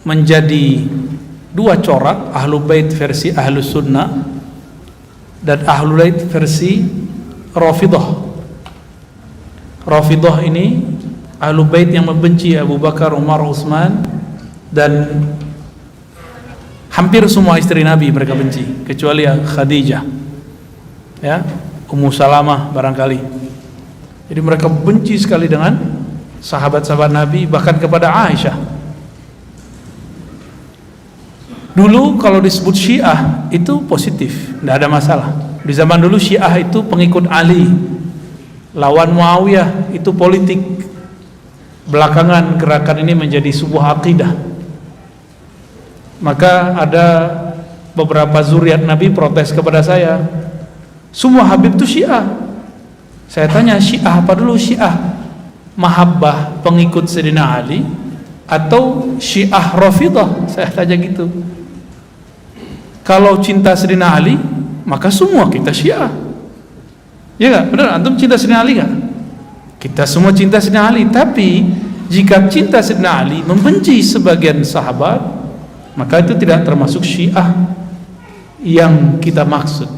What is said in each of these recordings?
menjadi dua corak, Ahlul Bait versi Ahlus Sunnah dan Ahlul Bait versi Rafidah. Rafidah ini Ahlul Bait yang membenci Abu Bakar, Umar, Utsman dan hampir semua istri Nabi mereka benci kecuali Khadijah, ya, Ummu Salamah barangkali. Jadi mereka benci sekali dengan sahabat-sahabat Nabi, bahkan kepada Aisyah. Dulu kalau disebut Syiah itu positif, tidak ada masalah. Di zaman dulu Syiah itu pengikut Ali, lawan Muawiyah, itu politik. Belakangan gerakan ini menjadi sebuah akidah. Maka ada beberapa zuriat Nabi protes kepada saya, semua Habib itu Syiah. Saya tanya, Syiah apa dulu? Syiah mahabbah pengikut Sayyidina Ali atau Syiah Rafidah? Saya tanya gitu. Kalau cinta Sayyidina Ali, maka semua kita Syiah. Ya enggak? Benar, antum cinta Sayyidina Ali enggak? Kita semua cinta Sayyidina Ali. Tapi jika cinta Sayyidina Ali membenci sebagian sahabat, maka itu tidak termasuk Syiah yang kita maksud.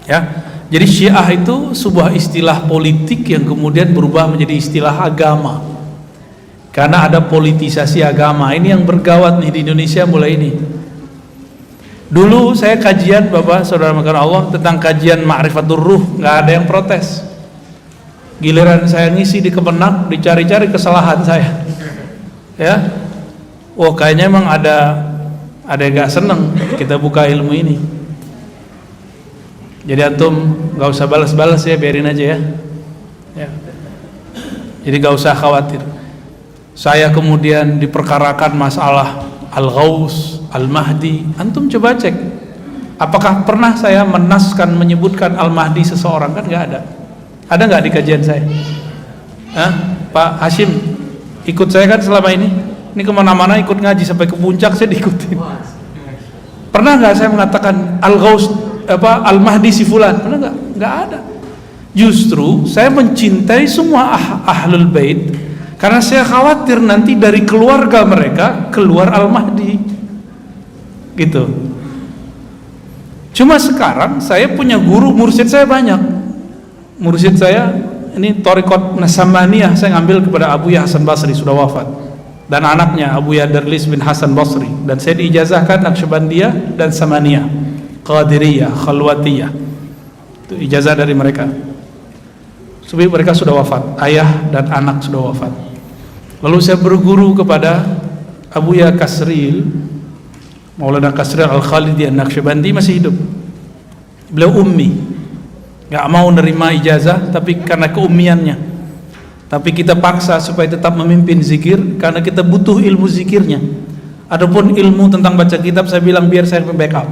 Ya. Jadi Syiah itu sebuah istilah politik yang kemudian berubah menjadi istilah agama. Karena ada politisasi agama. Ini yang bergawat nih di Indonesia mulai ini. Dulu saya kajian, Bapak Saudara makan Allah, tentang kajian Ma'rifatur Ruh, nggak ada yang protes. Giliran saya ngisi di Kemenak, dicari-cari kesalahan saya. Ya, oh kayaknya emang ada yang nggak seneng kita buka ilmu ini. Jadi antum nggak usah balas-balas ya, biarin aja ya. Ya. Jadi nggak usah khawatir. Saya kemudian diperkarakan masalah Al-Ghaus, Al-Mahdi. Antum coba cek, apakah pernah saya menaskan menyebutkan Al-Mahdi seseorang? Kan nggak ada. Ada nggak di kajian saya? Hah? Pak Hashim ikut saya kan selama ini. Ini kemana-mana ikut ngaji, sampai ke puncak saya diikutin. Pernah nggak saya mengatakan Al-Ghaus Al-Mahdi si fulan? Pernah nggak? Nggak ada. Justru saya mencintai semua Ahlul Bait karena saya khawatir nanti dari keluarga mereka keluar Al-Mahdi. Gitu. Cuma sekarang saya punya guru, mursyid saya banyak. Mursyid saya ini Thariqat Nasamaniyah, saya ngambil kepada Abu Ya Hasan Basri, sudah wafat, dan anaknya Abu Ya Darlis bin Hasan Basri, dan saya diijazahkan Naqsyabandiyah dan Samaniyah, Qadiriyah, Khalwatiyah. Itu ijazah dari mereka. Sebab mereka sudah wafat, ayah dan anak sudah wafat. Lalu saya berguru kepada Abu Ya Kasril, Maulana Kasril Al-Khalidi An-Naqsyabandi, masih hidup. Beliau ummi, gak mau nerima ijazah tapi karena keummiannya. Tapi kita paksa supaya tetap memimpin zikir karena kita butuh ilmu zikirnya. Adapun ilmu tentang baca kitab, saya bilang biar saya backup.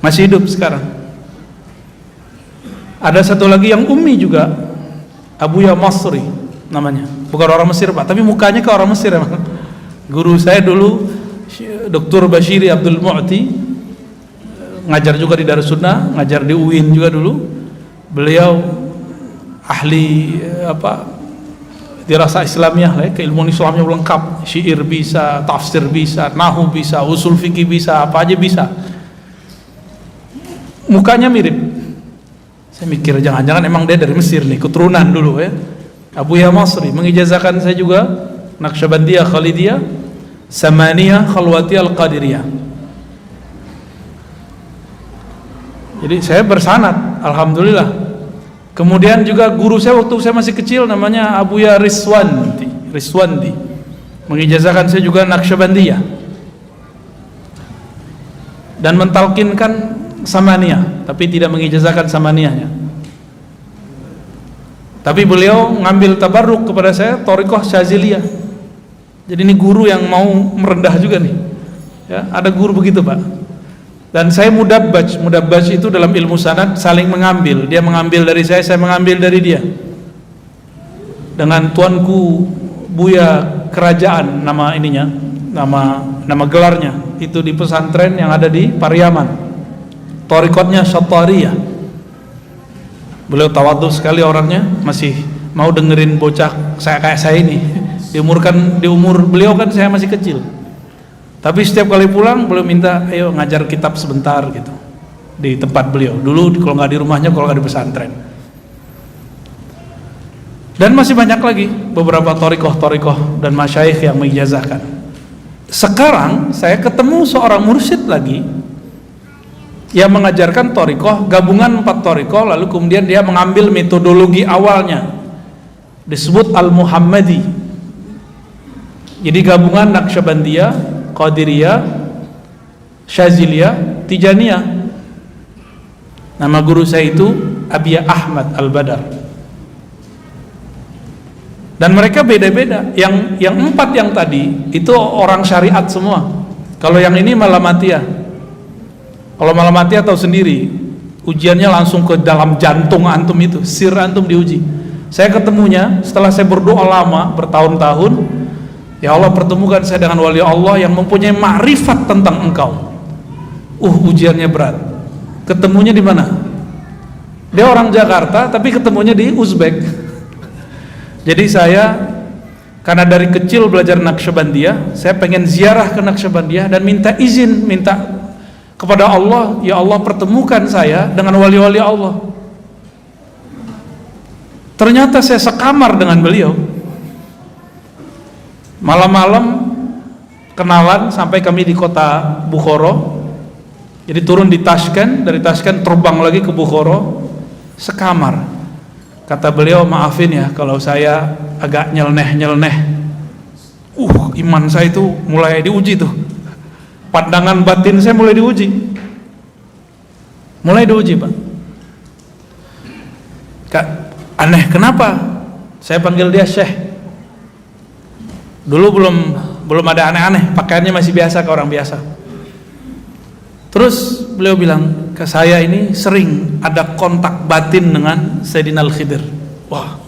Masih hidup sekarang. Ada satu lagi yang ummi juga, Abu Ya Masri namanya. Bukan orang Mesir Pak, tapi mukanya ke orang Mesir emang. Guru saya dulu Dr. Bashiri Abdul Mu'ti, ngajar juga di Darussunnah, ngajar di UIN juga dulu. Beliau ahli dirasah Islamiyah lah, keilmuan Islamnya lengkap, syair bisa, tafsir bisa, nahwu bisa, usul fikih bisa, apa aja bisa. Mukanya mirip. Saya mikir jangan-jangan emang dia dari Mesir nih, keturunan dulu ya. Abu Ya Masri mengijazahkan saya juga Naqsyabandiyah, Khalidiyah, Samaniyah, Khalwatiyah, Al-Qadiriyah. Jadi saya bersanad, alhamdulillah. Kemudian juga guru saya waktu saya masih kecil namanya Abu Ya Riswandi, mengijazahkan saya juga Naqsyabandiyah dan mentalkinkan Samaniyah, tapi tidak mengijazahkan Samaniyahnya. Tapi beliau ngambil tabarruk kepada saya Thariqah Syaziliyah. Jadi ini guru yang mau merendah juga nih. Ya, ada guru begitu Pak. Dan saya mudabbaj itu dalam ilmu sanad saling mengambil. Dia mengambil dari saya mengambil dari dia. Dengan tuanku Buya Kerajaan, nama ininya, nama gelarnya itu di pesantren yang ada di Pariaman. Thariqatnya Syattariyah. Beliau tawadhu sekali orangnya, masih mau dengerin bocah saya kayak saya ini Di umur beliau kan saya masih kecil. Tapi setiap kali pulang beliau minta, ayo ngajar kitab sebentar gitu di tempat beliau. Dulu kalau nggak di rumahnya, kalau nggak di pesantren. Dan masih banyak lagi beberapa thariqah dan masyayikh yang mengijazahkan. Sekarang saya ketemu seorang mursyid lagi yang mengajarkan thariqah, gabungan 4 thariqah, lalu kemudian dia mengambil metodologi awalnya, disebut Al-Muhammadi. Jadi gabungan Naqsyabandiyah, Qadiriyah, Syaziliyah, Tijaniyah. Nama guru saya itu Abiyah Ahmad Al-Badar. Dan mereka beda-beda. Yang 4 yang tadi itu orang syariat semua. Kalau yang ini Malamatiyah. Kalau Malamatiyah tahu sendiri, ujiannya langsung ke dalam jantung antum itu, sir antum diuji. Saya ketemunya setelah saya berdoa lama bertahun-tahun, ya Allah pertemukan saya dengan wali Allah yang mempunyai ma'rifat tentang engkau. Ujiannya berat. Ketemunya di mana? Dia orang Jakarta tapi ketemunya di Uzbek. Jadi saya karena dari kecil belajar Naqsyabandiyah, saya pengen ziarah ke Naqsyabandiyah dan minta izin, minta kepada Allah, ya Allah pertemukan saya dengan wali-wali Allah. Ternyata saya sekamar dengan beliau. Malam-malam kenalan sampai kami di kota Bukhara. Jadi turun di Tashkent, dari Tashkent terbang lagi ke Bukhara, sekamar. Kata beliau, maafin ya kalau saya agak nyeleneh. Iman saya itu mulai diuji tuh. Pandangan batin saya mulai diuji. Pak. Kak, aneh kenapa? Saya panggil dia Syekh. Dulu belum ada aneh-aneh, pakaiannya masih biasa ke orang biasa. Terus beliau bilang ke saya, ini sering ada kontak batin dengan Sayyidina Al-Khidir. Wah,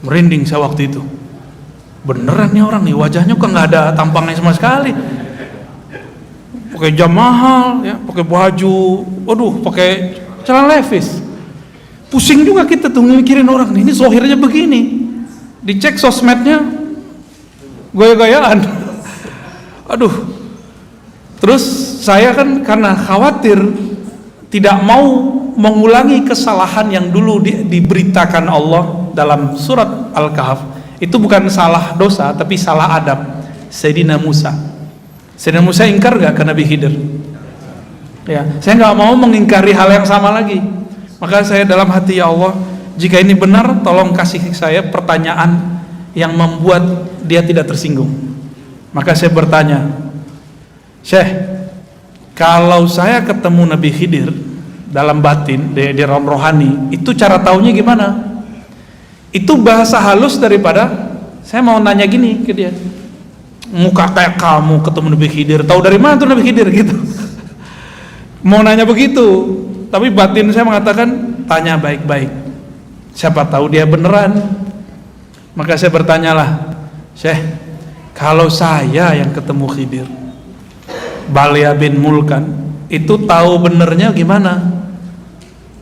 merinding saya waktu itu. Beneran nih orang nih, wajahnya kok nggak ada tampangnya sama sekali. Pakai jam mahal, ya, pakai baju, pakai celana levis. Pusing juga kita tuh mikirin orang nih, ini zohirnya begini. Dicek sosmednya, gaya-gayaan. Terus saya kan karena khawatir tidak mau mengulangi kesalahan yang dulu diberitakan Allah dalam surat Al-Kahf. Itu bukan salah dosa tapi salah adab. Sayyidina Musa ingkar gak ke Nabi Khidir? Ya, saya gak mau mengingkari hal yang sama lagi. Maka saya dalam hati, ya Allah, jika ini benar tolong kasih saya pertanyaan yang membuat dia tidak tersinggung. Maka saya bertanya, Syekh, kalau saya ketemu Nabi Khidir dalam batin, di dalam rohani, itu cara taunya gimana? Itu bahasa halus daripada saya mau nanya gini ke dia, muka kayak kamu ketemu Nabi Khidir, tahu dari mana tuh Nabi Khidir gitu. Mau nanya begitu, tapi batin saya mengatakan tanya baik-baik, siapa tahu dia beneran. Maka saya bertanyalah, Syekh, kalau saya yang ketemu Khidir, Balia bin Mulkan, itu tahu benernya gimana?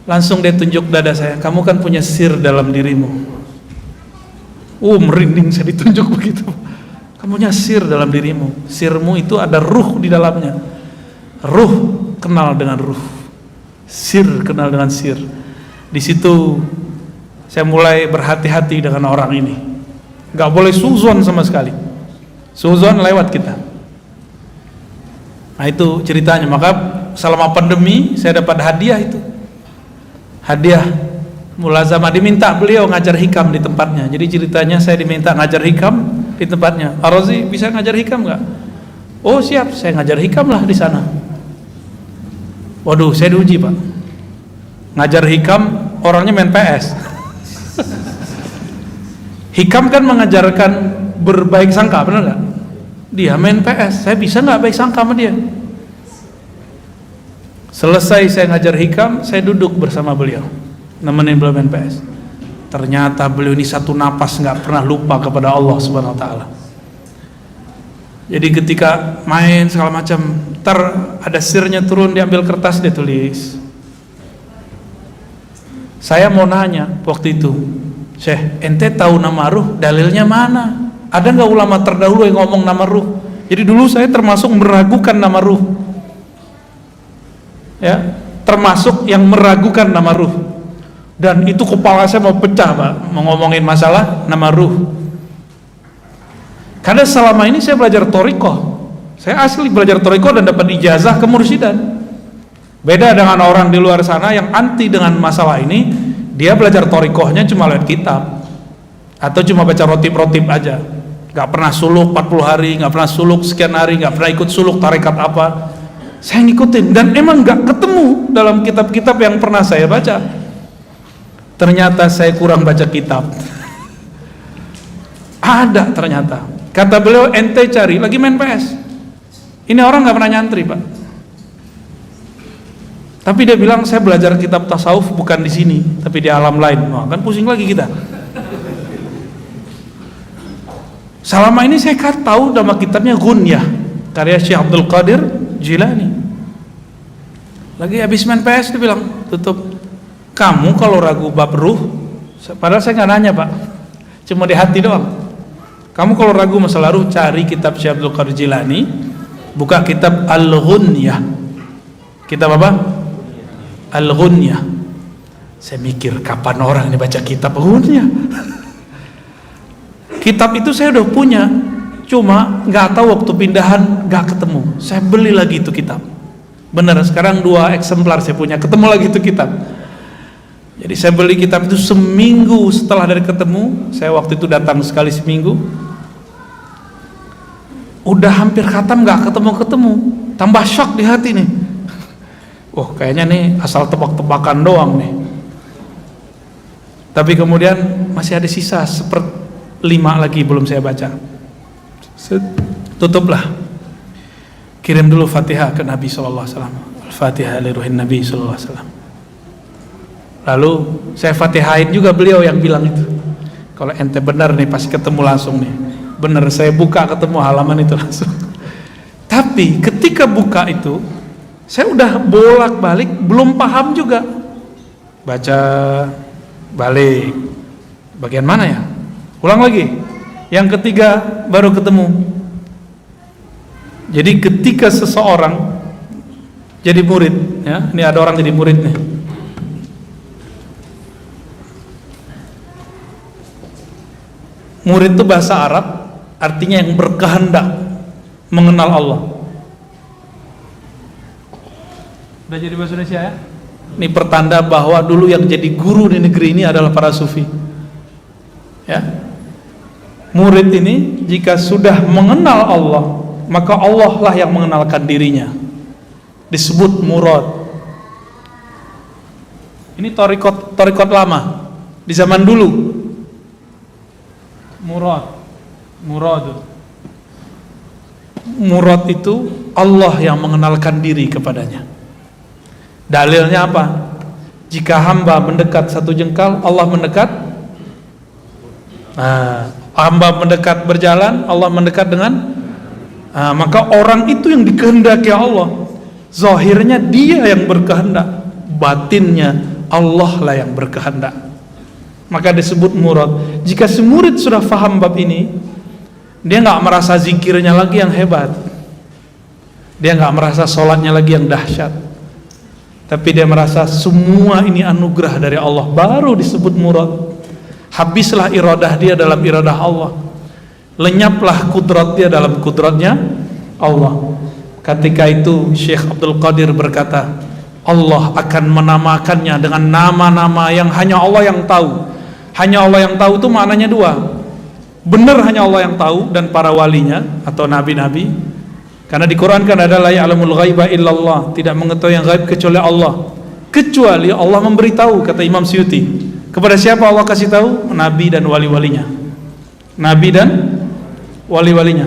Langsung dia tunjuk dada saya, kamu kan punya sir dalam dirimu. Merinding saya ditunjuk begitu. Kamu punya sir dalam dirimu. Sirmu itu ada ruh di dalamnya. Ruh kenal dengan ruh, sir kenal dengan sir. Di situ saya mulai berhati-hati dengan orang ini. Gak boleh suzon sama sekali. Suzon lewat kita. Nah itu ceritanya. Maka selama pandemi saya dapat hadiah itu. Hadiah mulazamah, diminta beliau ngajar hikam di tempatnya. Jadi ceritanya saya diminta ngajar hikam di tempatnya. Ar-Razi bisa ngajar hikam nggak? Oh siap, saya ngajar hikam lah di sana. Waduh, saya diuji Pak. Ngajar hikam orangnya main PS. Hikam kan mengajarkan berbaik sangka, benar nggak? Dia main PS, saya bisa nggak baik sangka sama dia? Selesai saya ngajar hikam, saya duduk bersama beliau, nemenin beliau main PS. Ternyata beliau ini satu napas nggak pernah lupa kepada Allah Subhanahu Wa Taala. Jadi ketika main segala macam, ntar ada sirnya turun, diambil kertas, dia tulis. Saya mau nanya waktu itu, Syekh, ente tahu nama ruh, dalilnya mana? Ada nggak ulama terdahulu yang ngomong nama ruh? Jadi dulu saya termasuk meragukan nama ruh, ya, termasuk yang meragukan nama ruh. Dan itu kepala saya mau pecah, Pak, mau ngomongin masalah nama ruh. Karena selama ini saya belajar thariqah, saya asli belajar thariqah dan dapat ijazah kemursidan. Beda dengan orang di luar sana yang anti dengan masalah ini, dia belajar thariqahnya cuma lewat kitab atau cuma baca rotib-rotib aja, nggak pernah suluk 40 hari, nggak pernah suluk sekian hari, nggak pernah ikut suluk tarekat apa. Saya ngikutin dan emang nggak ketemu dalam kitab-kitab yang pernah saya baca. Ternyata saya kurang baca kitab. Ada ternyata. Kata beliau, ente cari lagi main PS. Ini orang nggak pernah nyantri, Pak. Tapi dia bilang saya belajar kitab tasawuf bukan di sini, tapi di alam lain. Wah, kan pusing lagi kita. Selama ini saya tahu nama kitabnya Ghunyah, karya Syekh Abdul Qadir Jilani. Lagi habis main PS dia bilang, tutup. Kamu kalau ragu bab ruh, padahal saya nggak nanya, Pak, cuma di hati doang. Kamu kalau ragu masalah ruh, cari kitab Syekh Abdul Qadir Jilani, buka kitab Al-Ghunyah. Kitab apa? Al-Ghunyah. Saya mikir kapan orang ini baca kitab Ghunyah. Kitab itu saya udah punya, cuma nggak tahu waktu pindahan nggak ketemu. Saya beli lagi itu kitab. Bener, sekarang 2 eksemplar saya punya, ketemu lagi itu kitab. Jadi saya beli kitab itu seminggu setelah dari ketemu. Saya waktu itu datang sekali seminggu. Udah hampir khatam nggak ketemu-ketemu. Tambah shock di hati nih. Wah, kayaknya nih asal tebak-tebakan doang nih. Tapi kemudian masih ada sisa 1/5 lagi belum saya baca. Tutuplah. Kirim dulu Fatihah ke Nabi sallallahu alaihi wasallam. Al-Fatihah li ruhin Nabi sallallahu alaihi wasallam. Lalu saya Fatihain juga beliau yang bilang itu. Kalau ente benar nih pasti ketemu langsung nih. Benar, saya buka ketemu halaman itu langsung. Tapi ketika buka itu, saya udah bolak-balik belum paham juga. Baca balik. Bagian mana ya? Ulang lagi. Yang ketiga baru ketemu. Jadi ketika seseorang jadi murid, ya, ini ada orang jadi murid nih. Murid itu bahasa Arab, artinya yang berkehendak mengenal Allah. Udah jadi bahasa Indonesia ya? Ini pertanda bahwa dulu yang jadi guru di negeri ini adalah para sufi. Ya. Murid ini jika sudah mengenal Allah, maka Allah lah yang mengenalkan dirinya. Disebut murad. Ini thariqat lama di zaman dulu. Murad itu Allah yang mengenalkan diri kepadanya. Dalilnya apa? Jika hamba mendekat 1 jengkal, Allah mendekat. Hamba mendekat berjalan, Allah mendekat dengan. Maka orang itu yang dikehendaki Allah. Zahirnya dia yang berkehendak, batinnya Allah lah yang berkehendak. Maka disebut murad. Jika si murid sudah faham bab ini, dia nggak merasa zikirnya lagi yang hebat, dia nggak merasa sholatnya lagi yang dahsyat, tapi dia merasa semua ini anugerah dari Allah, baru disebut murad. Habislah iradah dia dalam iradah Allah, lenyaplah kudrat dia dalam kudratnya Allah. Ketika itu Syekh Abdul Qadir berkata, Allah akan menamakannya dengan nama-nama yang hanya Allah yang tahu. Hanya Allah yang tahu itu maknanya 2. Benar hanya Allah yang tahu dan para walinya atau nabi-nabi. Karena di Quran kan ada la ya'lamul ghaiba illallah, tidak mengetahui yang gaib kecuali Allah. Kecuali Allah memberitahu, kata Imam Suyuti. Kepada siapa Allah kasih tahu? Nabi dan wali-walinya. Nabi dan wali-walinya.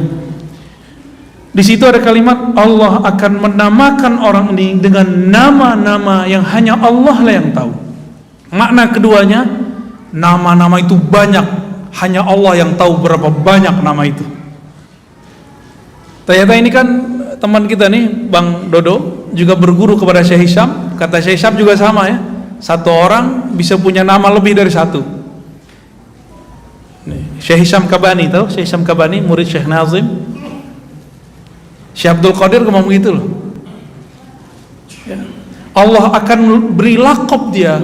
Di situ ada kalimat Allah akan menamakan orang ini dengan nama-nama yang hanya Allah lah yang tahu. Makna keduanya, nama-nama itu banyak, hanya Allah yang tahu berapa banyak nama itu. Ternyata ini kan teman kita nih, Bang Dodo, juga berguru kepada Syekh Hisham. Kata Syekh Hisham juga sama ya, satu orang bisa punya nama lebih dari 1. Syekh Hisham Kabani, tahu Syekh Hisham Kabani, murid Syekh Nazim. Syekh Abdul Qadir ngomong begitu loh. Ya. Allah akan beri lakop dia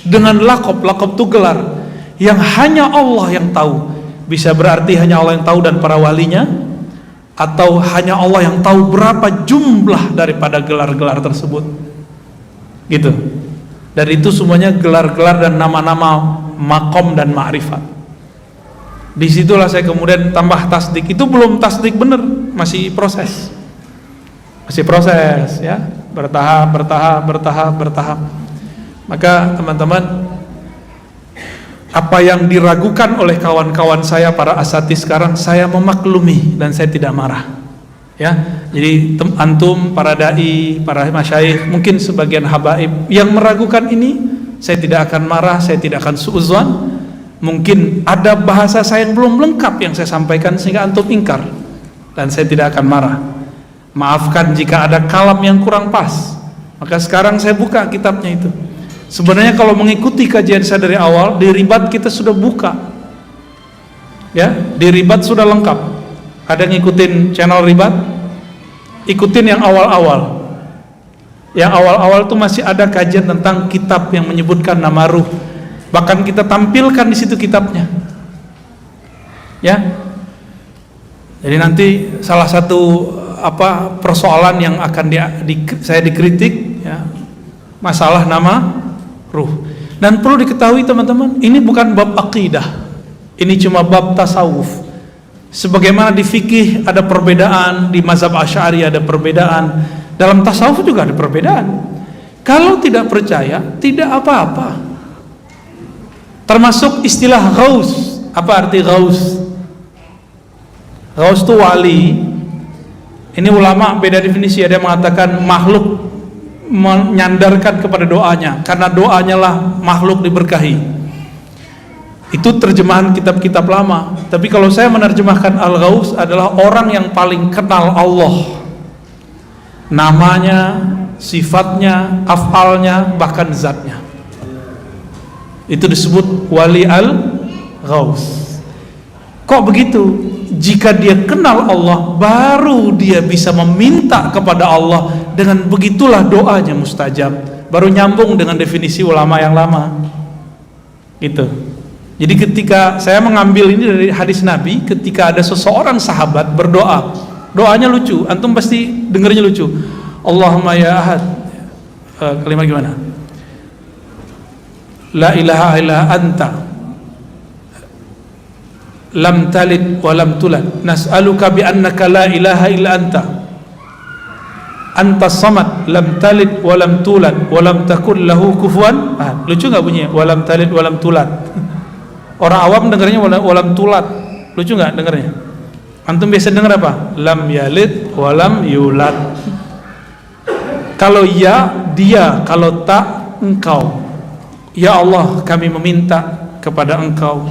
dengan lakop itu gelar yang hanya Allah yang tahu. Bisa berarti hanya Allah yang tahu dan para walinya, atau hanya Allah yang tahu berapa jumlah daripada gelar-gelar tersebut. Gitu. Dan itu semuanya gelar-gelar dan nama-nama makom dan ma'rifat. Disitulah saya kemudian tambah tasdik. Itu belum tasdik bener, masih proses ya, bertahap. Maka teman-teman, apa yang diragukan oleh kawan-kawan saya para asatidz sekarang, saya memaklumi dan saya tidak marah ya. Jadi antum, para dai, para masyayikh, mungkin sebagian habaib yang meragukan ini, saya tidak akan marah, saya tidak akan suudzon. Mungkin ada bahasa saya yang belum lengkap yang saya sampaikan sehingga antum ingkar, dan saya tidak akan marah. Maafkan jika ada kalam yang kurang pas. Maka sekarang saya buka kitabnya itu. Sebenarnya kalau mengikuti kajian saya dari awal, di Ribat kita sudah buka ya, di Ribat sudah lengkap. Ada ngikutin channel Ribat? Ikutin yang awal-awal. Yang awal-awal itu masih ada kajian tentang kitab yang menyebutkan nama ruh. Bahkan kita tampilkan di situ kitabnya. Ya. Jadi nanti salah satu persoalan yang akan saya dikritik ya, masalah nama ruh. Dan perlu diketahui teman-teman, ini bukan bab akidah. Ini cuma bab tasawuf. Sebagaimana di fikih ada perbedaan, di mazhab Asy'ari ada perbedaan, dalam tasawuf juga ada perbedaan. Kalau tidak percaya, tidak apa-apa. Termasuk istilah ghaus. Apa arti ghaus? Ghaus itu wali. Ini ulama beda definisi. Ada yang mengatakan makhluk menyandarkan kepada doanya, karena doanya lah makhluk diberkahi. Itu terjemahan kitab-kitab lama. Tapi kalau saya menerjemahkan al-ghaus adalah orang yang paling kenal Allah, namanya, sifatnya, af'alnya, bahkan zatnya. Itu disebut wali al-ghaus. Kok begitu? Jika dia kenal Allah, baru dia bisa meminta kepada Allah. Dengan begitulah doanya mustajab. Baru nyambung dengan definisi ulama yang lama. Gitu. Jadi ketika saya mengambil ini dari hadis Nabi, ketika ada seseorang sahabat berdoa, doanya lucu, antum pasti dengernya lucu. Allahumma ya ahad. Kalimat gimana? La ilaha illa anta lam talid wa lam tulad nas'aluka bi annaka la ilaha illa anta anta samad lam talid wa lam tulad wa lam takun lahu kufuwan ahad. Lucu nggak bunyinya? Wa lam talid wa lam tulad. Orang awam dengarnya wa lam tulad. Lucu nggak dengarnya? Antum biasa dengar apa? Lam yalid wa lam yulad. Kalau ya dia, kalau tak engkau. Ya Allah, kami meminta kepada Engkau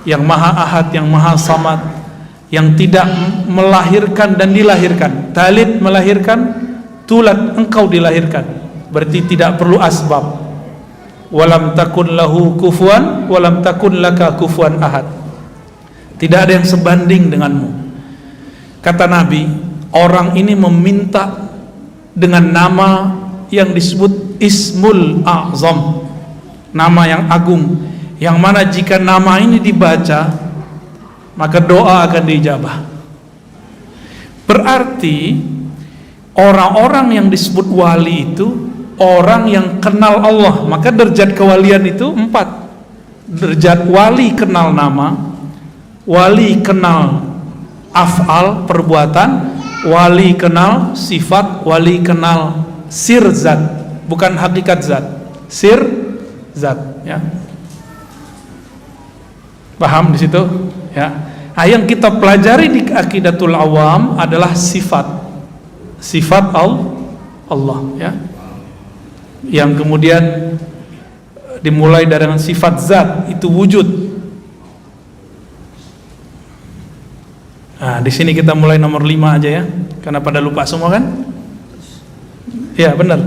yang Maha Ahad, yang Maha Samad, yang tidak melahirkan dan dilahirkan. Talid melahirkan, tulad engkau dilahirkan. Berarti tidak perlu asbab. Walam takun lahu kufuwan, walam takun laka kufuwan ahad. Tidak ada yang sebanding denganmu. Kata Nabi, orang ini meminta dengan nama yang disebut Ismul A'zam, nama yang agung, yang mana jika nama ini dibaca maka doa akan diijabah. Berarti orang-orang yang disebut wali itu orang yang kenal Allah. Maka derajat kewalian itu 4. Derajat wali kenal nama, wali kenal af'al perbuatan, wali kenal sifat, wali kenal sir zat, bukan hakikat zat, sir zat, ya. Paham di situ, ya. Nah, yang kita pelajari di Aqidatul Awam adalah sifat Allah, ya. Yang kemudian dimulai dari sifat zat itu wujud. Nah, di sini kita mulai nomor 5 aja ya, karena pada lupa semua kan? Ya benar.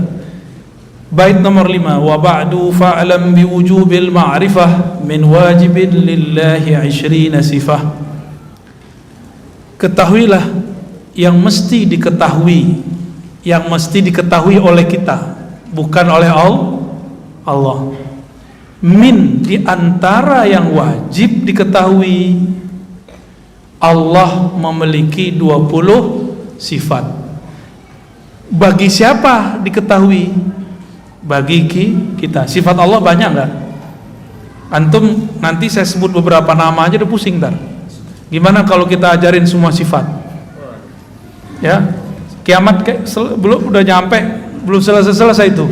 Bait nomor 5, wa ba'du fa'lam biwujubil ma'rifah min wajibin lillahi 20 sifah. Ketahuilah yang mesti diketahui oleh kita, bukan oleh Allah. Min, di antara yang wajib diketahui, Allah memiliki 20 sifat. Bagi siapa diketahui? Bagi kita. Sifat Allah banyak enggak? Antum nanti saya sebut beberapa nama aja udah pusing ntar. Gimana kalau kita ajarin semua sifat? Ya, kiamat belum udah nyampe, belum selesai itu.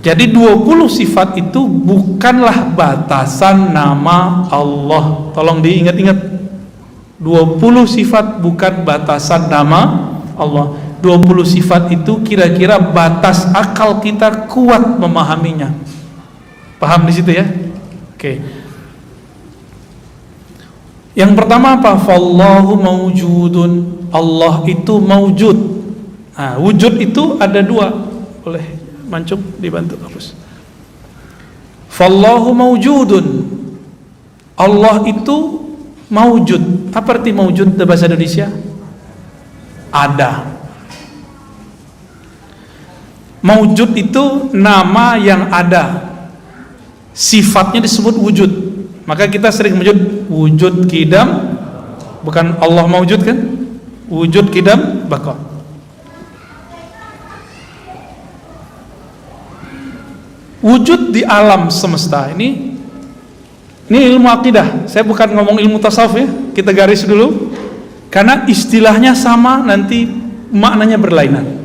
Jadi 20 sifat itu bukanlah batasan nama Allah. Tolong diingat-ingat. 20 sifat bukan batasan nama Allah. 20 sifat itu kira-kira batas akal kita kuat memahaminya. Paham di situ ya? Oke. Yang pertama apa? Fallahu mawjudun. Allah itu mawjud. Nah, wujud itu ada dua. Boleh Mancung dibantu hapus. Fallahu mawjudun. Allah itu mawjud. Apa arti mawjud dalam bahasa Indonesia? Ada. Mawjud itu nama yang ada, sifatnya disebut wujud. Maka kita sering menyebut wujud kidam, bukan Allah mawjud kan? Wujud kidam baqa. Wujud di alam semesta ini ilmu akidah. Saya bukan ngomong ilmu tasawuf ya. Kita garis dulu, karena istilahnya sama, nanti maknanya berlainan.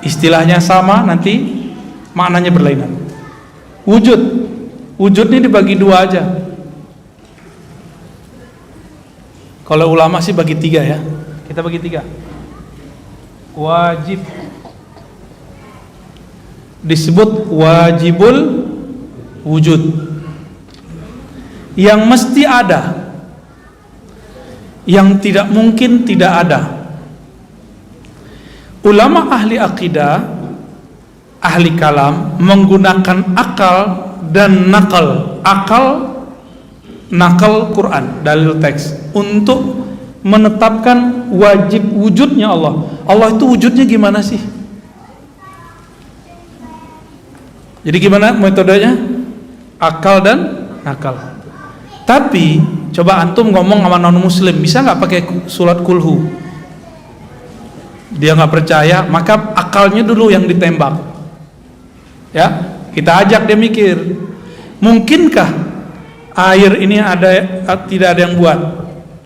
Istilahnya sama, nanti maknanya berlainan. Wujud ini dibagi dua aja. Kalau ulama sih bagi tiga ya. Kita bagi tiga. Wajib, disebut wajibul wujud, yang mesti ada, yang tidak mungkin tidak ada. Ulama ahli akidah, ahli kalam menggunakan akal dan nakal. Nakal Quran, dalil teks, untuk menetapkan wajib wujudnya Allah. Allah itu wujudnya gimana sih? Jadi gimana metodenya? Akal dan nakal. Tapi coba antum ngomong sama non muslim, bisa nggak pakai surat kulhu? Dia nggak percaya, maka akalnya dulu yang ditembak. Ya, kita ajak dia mikir. Mungkinkah air ini tidak ada yang buat?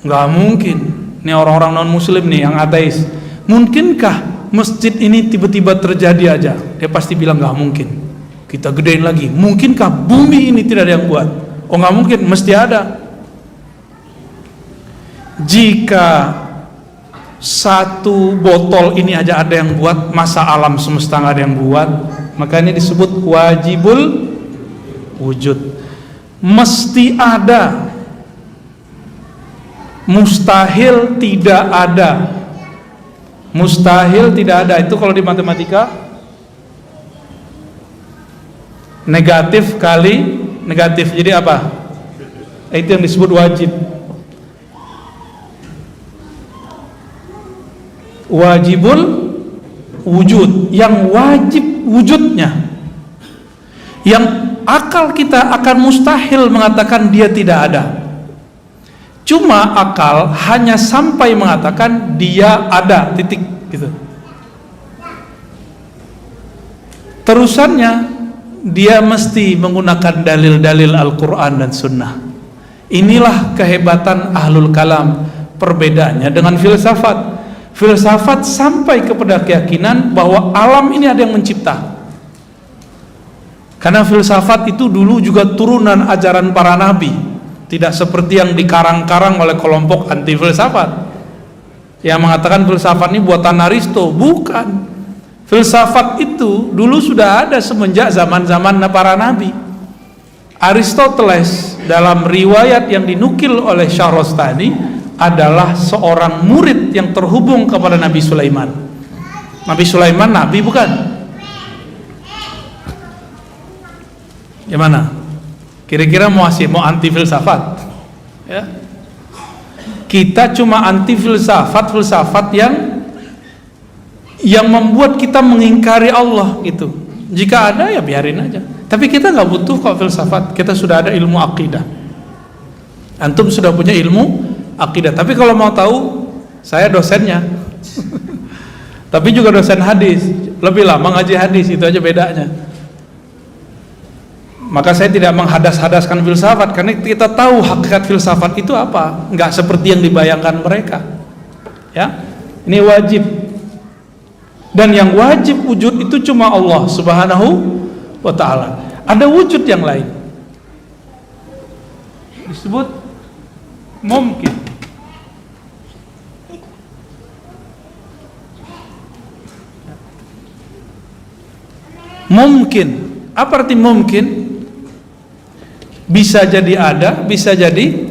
Nggak mungkin. Ini orang-orang non muslim nih yang ateis. Mungkinkah masjid ini tiba-tiba terjadi aja? Dia pasti bilang nggak mungkin. Kita gedein lagi. Mungkinkah bumi ini tidak ada yang buat? Oh nggak mungkin, mesti ada. Jika satu botol ini aja ada yang buat, masa alam semesta nggak ada yang buat? Maka ini disebut wajibul wujud. Mesti ada. Mustahil tidak ada. Mustahil tidak ada. Itu kalau di matematika, negatif kali negatif, jadi apa? Itu yang disebut wajib. Wajibul wujud, yang wajib wujudnya, yang akal kita akan mustahil mengatakan dia tidak ada. Cuma akal hanya sampai mengatakan dia ada, titik gitu. Terusannya dia mesti menggunakan dalil-dalil Al-Quran dan Sunnah. Inilah kehebatan ahlul kalam. Perbedaannya dengan filsafat. Filsafat sampai kepada keyakinan bahwa alam ini ada yang mencipta. Karena filsafat itu dulu juga turunan ajaran para nabi, tidak seperti yang dikarang-karang oleh kelompok anti filsafat yang mengatakan filsafat ini buatan Aristo. Bukan. Filsafat itu dulu sudah ada semenjak zaman-zaman para nabi. Aristoteles dalam riwayat yang dinukil oleh Syahrastani adalah seorang murid yang terhubung kepada Nabi Sulaiman. Nabi Sulaiman nabi bukan? Gimana? Kira-kira mau anti filsafat? Ya. Kita cuma anti filsafat yang membuat kita mengingkari Allah gitu. Jika ada ya biarin aja. Tapi kita nggak butuh kok filsafat. Kita sudah ada ilmu akidah. Antum sudah punya ilmu akidah. Tapi kalau mau tahu, saya dosennya. Tapi juga dosen hadis. Lebih lama ngaji hadis, itu aja bedanya. Maka saya tidak menghadas-hadaskan filsafat, karena kita tahu hakikat filsafat itu apa. Nggak seperti yang dibayangkan mereka. Ya, ini wajib. Dan yang wajib wujud itu cuma Allah Subhanahu wa ta'ala. Ada wujud yang lain, disebut mungkin. Mungkin, apa arti mungkin? Bisa jadi ada, bisa jadi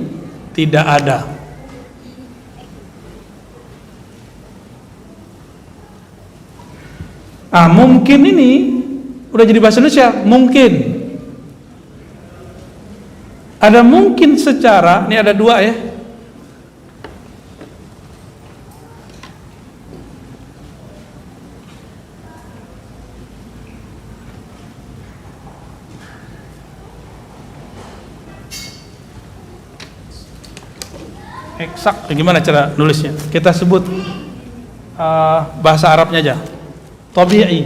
tidak ada. Mungkin ini udah jadi bahasa Indonesia, mungkin. Ada mungkin secara, ini ada dua ya. Eksak, gimana cara nulisnya? Kita sebut bahasa Arabnya aja. Tabi'i.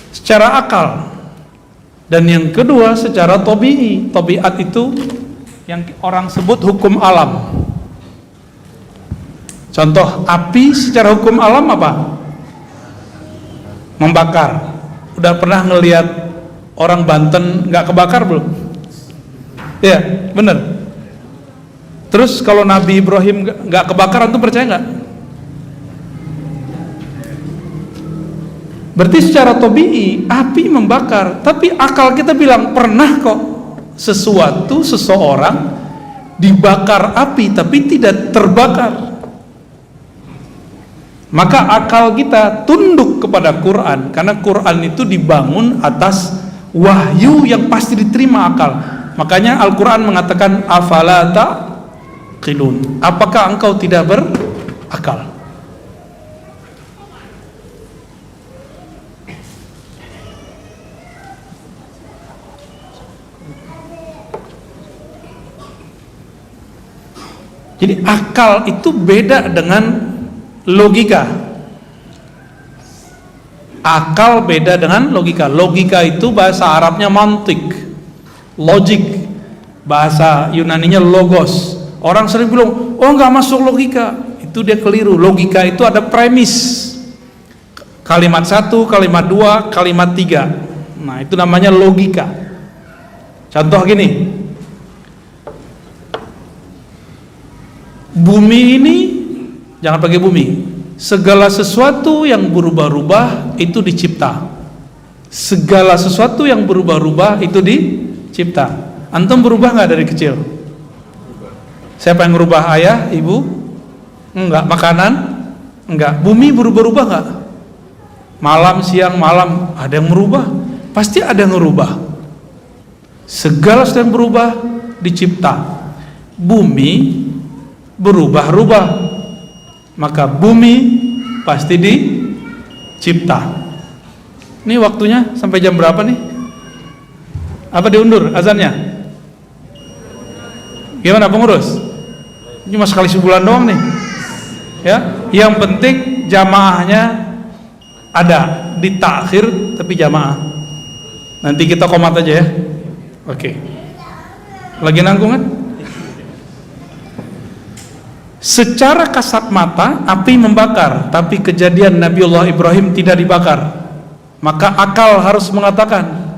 Secara akal. Dan yang kedua secara tabi'i. Tabiat itu yang orang sebut hukum alam. Contoh api secara hukum alam apa? Membakar. Udah pernah ngelihat orang Banten nggak kebakar belum? Iya, bener. Terus kalau Nabi Ibrahim nggak kebakar, antum percaya nggak? Berarti secara tabi'i api membakar, tapi akal kita bilang pernah kok seseorang dibakar api tapi tidak terbakar. Maka akal kita tunduk kepada Quran, karena Quran itu dibangun atas wahyu yang pasti diterima akal. Makanya Al-Quran mengatakan afala taqilun, apakah engkau tidak berakal? Jadi akal itu beda dengan logika. Akal beda dengan logika. Logika itu bahasa Arabnya mantik, logik. Bahasa Yunaninya logos. Orang sering bilang, oh nggak masuk logika. Itu dia keliru. Logika itu ada premis. Kalimat satu, kalimat dua, kalimat tiga. Nah itu namanya logika. Contoh gini, bumi ini, jangan pakai bumi, segala sesuatu yang berubah-ubah itu dicipta. Segala sesuatu yang berubah-ubah itu dicipta. Antum berubah nggak dari kecil? Siapa yang merubah? Ayah, ibu? Enggak. Makanan? Enggak. Bumi berubah-ubah nggak? Malam, siang, malam, ada yang merubah? Pasti ada yang merubah. Segala sesuatu yang berubah dicipta. Bumi berubah-ubah, maka bumi pasti dicipta. Ini waktunya sampai jam berapa nih? Apa diundur azannya? Gimana pengurus? Cuma sekali sebulan doang nih. Ya, yang penting jamaahnya ada, ditakhir tapi jamaah. Nanti kita komat aja ya. Oke. Lagi nanggung kan? Secara kasat mata api membakar, tapi kejadian Nabiullah Ibrahim tidak dibakar. Maka akal harus mengatakan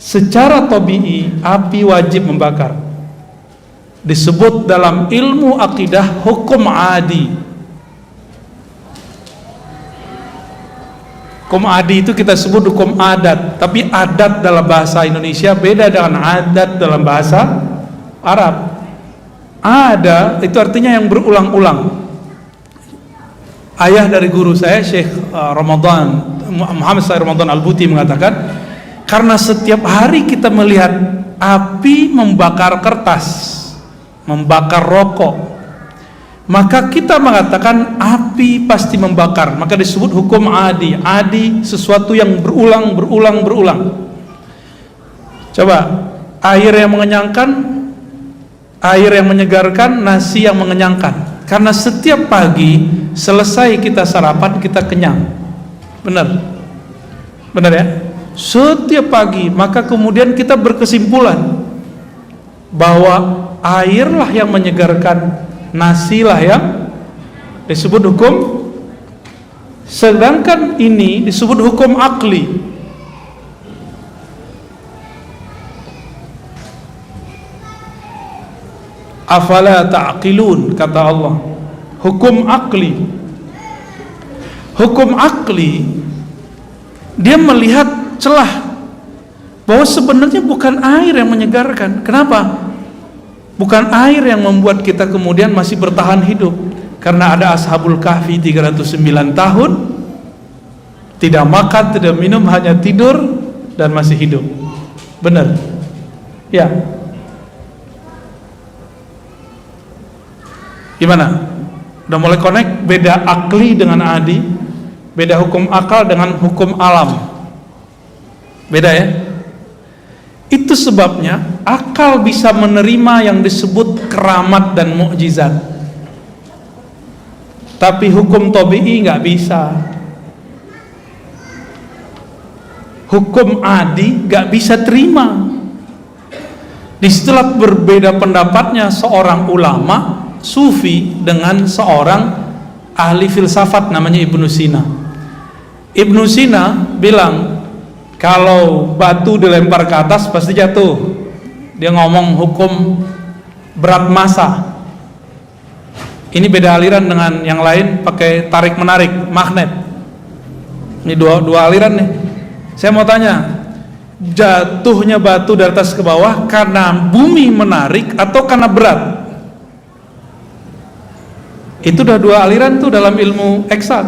secara tabi'i api wajib membakar. Disebut dalam ilmu akidah hukum adi. Hukum adi itu kita sebut hukum adat, tapi adat dalam bahasa Indonesia beda dengan adat dalam bahasa Arab. Ada, itu artinya yang berulang-ulang. Ayah dari guru saya, Syekh Muhammad Said Ramadan Al-Buti mengatakan, karena setiap hari kita melihat api membakar kertas, membakar rokok, maka kita mengatakan api pasti membakar, maka disebut hukum adi. Adi sesuatu yang berulang. Coba, air yang mengenyangkan, air yang menyegarkan, nasi yang mengenyangkan. Karena setiap pagi selesai kita sarapan, kita kenyang. Benar ya? Setiap pagi, maka kemudian kita berkesimpulan bahwa airlah yang menyegarkan, nasilah yang disebut hukum. Sedangkan ini disebut hukum akli. Afala ta'qilun, kata Allah. Hukum akli. Hukum akli, dia melihat celah bahwa sebenarnya bukan air yang menyegarkan. Kenapa? Bukan air yang membuat kita kemudian masih bertahan hidup. Karena ada Ashabul Kahfi 309 tahun tidak makan, tidak minum, hanya tidur dan masih hidup. Benar? Ya. Gimana? Udah mulai connect? Beda akli dengan adi, beda hukum akal dengan hukum alam. Beda ya? Itu sebabnya akal bisa menerima yang disebut keramat dan mukjizat, tapi hukum tabi'i nggak bisa. Hukum adi nggak bisa terima. Disitulah berbeda pendapatnya seorang ulama sufi dengan seorang ahli filsafat namanya Ibnu Sina. Ibnu Sina bilang kalau batu dilempar ke atas pasti jatuh. Dia ngomong hukum berat massa. Ini beda aliran dengan yang lain, pakai tarik menarik, magnet. Ini dua aliran nih. Saya mau tanya, jatuhnya batu dari atas ke bawah karena bumi menarik atau karena berat? Itu udah dua aliran tuh dalam ilmu eksak.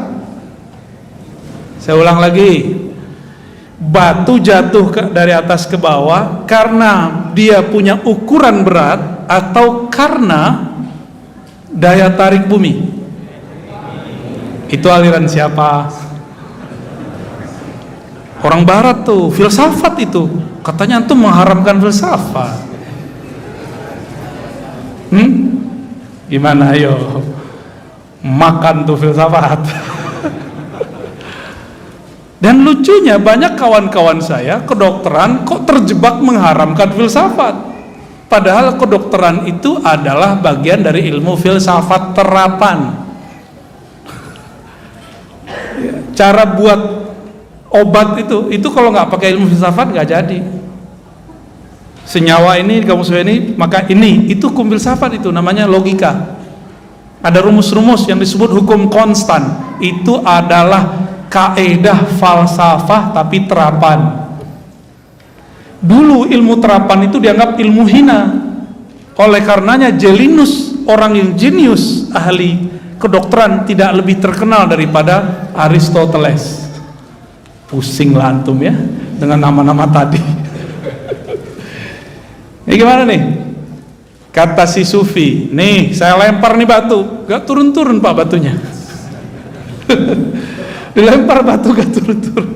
Saya ulang lagi, batu jatuh dari atas ke bawah karena dia punya ukuran berat atau karena daya tarik bumi? Itu aliran siapa? Orang barat tuh, filsafat itu. Katanya antum mengharamkan filsafat. Gimana ayo? Makan tuh filsafat. Dan lucunya banyak kawan-kawan saya kedokteran kok terjebak mengharamkan filsafat, padahal kedokteran itu adalah bagian dari ilmu filsafat terapan. Cara buat obat itu kalau nggak pakai ilmu filsafat nggak jadi. Senyawa ini kamu sudah ini, maka ini itu hukum filsafat, itu namanya logika. Ada rumus-rumus yang disebut hukum konstan. Itu adalah kaedah falsafah tapi terapan. Dulu ilmu terapan itu dianggap ilmu hina. Oleh karenanya Jelinus, orang yang jenius ahli kedokteran, tidak lebih terkenal daripada Aristoteles. Pusinglah antum ya dengan nama-nama tadi. Ini gimana nih? Kata si sufi, nih saya lempar nih batu, gak turun-turun pak batunya. Dilempar batu gak turun-turun,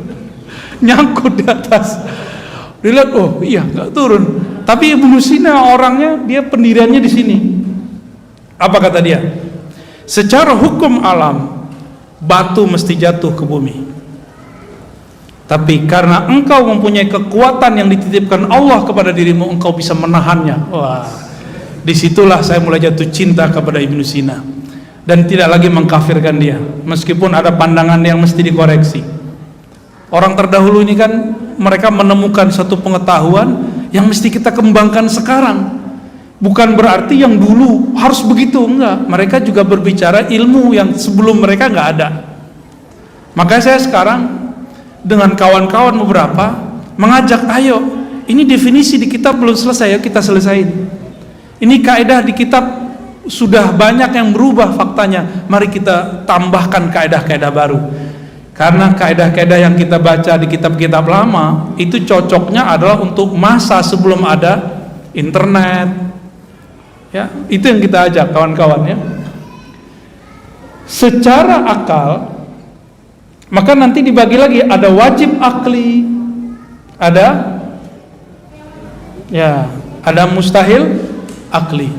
nyangkut di atas. Dilihat, oh iya gak turun. Tapi Ibnu Sina orangnya, dia pendiriannya di sini. Apa kata dia? Secara hukum alam, batu mesti jatuh ke bumi. Tapi karena engkau mempunyai kekuatan yang dititipkan Allah kepada dirimu, engkau bisa menahannya. Wah, disitulah saya mulai jatuh cinta kepada Ibnu Sina dan tidak lagi mengkafirkan dia, meskipun ada pandangan yang mesti dikoreksi. Orang terdahulu ini kan mereka menemukan satu pengetahuan yang mesti kita kembangkan sekarang. Bukan berarti yang dulu harus begitu, enggak. Mereka juga berbicara ilmu yang sebelum mereka enggak ada. Makanya saya sekarang dengan kawan-kawan beberapa mengajak, ayo, ini definisi di kitab belum selesai, ya kita selesain. Ini kaidah di kitab sudah banyak yang berubah faktanya. Mari kita tambahkan kaidah-kaidah baru. Karena kaidah-kaidah yang kita baca di kitab-kitab lama itu cocoknya adalah untuk masa sebelum ada internet. Ya, itu yang kita ajak kawan-kawan ya. Secara akal, maka nanti dibagi lagi, ada wajib akli, ada mustahil akli.